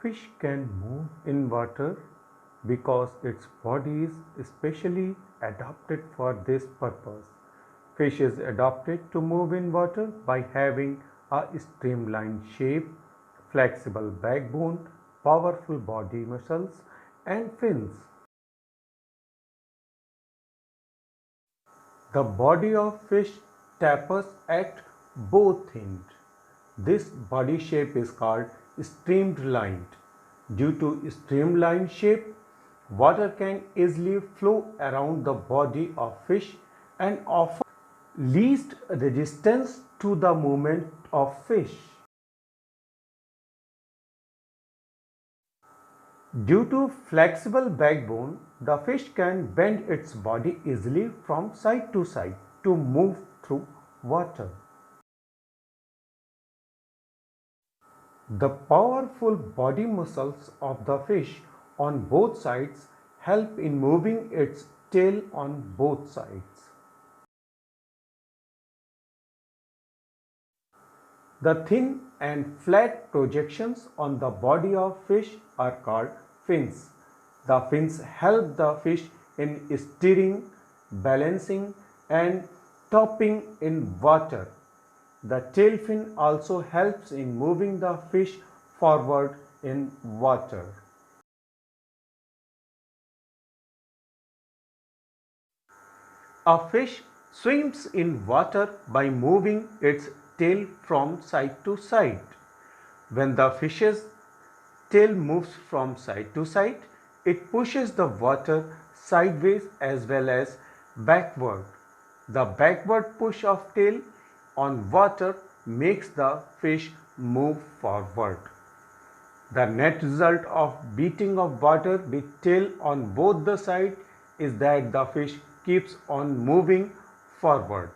fish can move in water because its body is specially adapted for this purpose. Fish is adapted to move in water by having a streamlined shape, flexible backbone, powerful body muscles, and fins. The body of fish tapers at both ends. This body shape is called streamlined. Due to streamlined shape, water can easily flow around the body of fish and offer least resistance to the movement of fish. Due to flexible backbone, the fish can bend its body easily from side to side to move through water. The powerful body muscles of the fish on both sides help in moving its tail on both sides. The thin and flat projections on the body of fish are called fins. The fins help the fish in steering, balancing, and topping in water. The tail fin also helps in moving the fish forward in water. A fish swims in water by moving its tail from side to side. When the fish's tail moves from side to side, it pushes the water sideways as well as backward. The backward push of tail on water makes the fish move forward. The net result of beating of water with tail on both the sides is that the fish keeps on moving forward.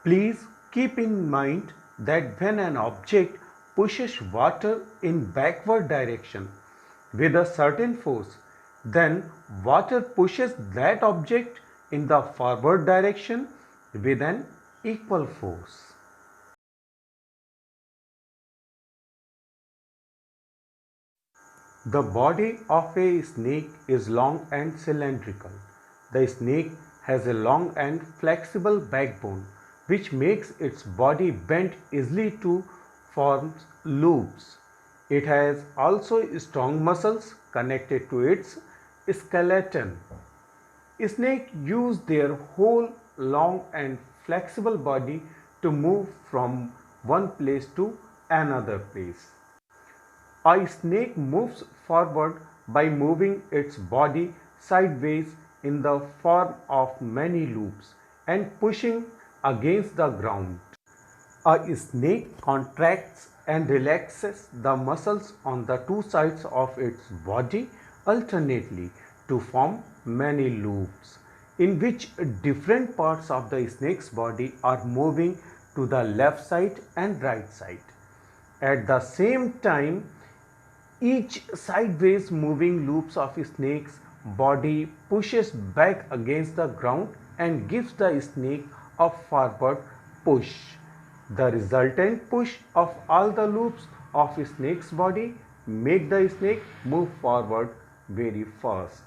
Please keep in mind that when an object pushes water in backward direction with a certain force, then water pushes that object in the forward direction with an equal force. The body of a snake is long and cylindrical. The snake has a long and flexible backbone which makes its body bend easily to form loops. It has also strong muscles connected to its skeleton. Snakes use their whole long and flexible body to move from one place to another place. A snake moves forward by moving its body sideways in the form of many loops and pushing against the ground. A snake contracts and relaxes the muscles on the two sides of its body alternately to form many loops, in which different parts of the snake's body are moving to the left side and right side. At the same time, each sideways moving loops of a snake's body pushes back against the ground and gives the snake a forward push. The resultant push of all the loops of a snake's body make the snake move forward very fast.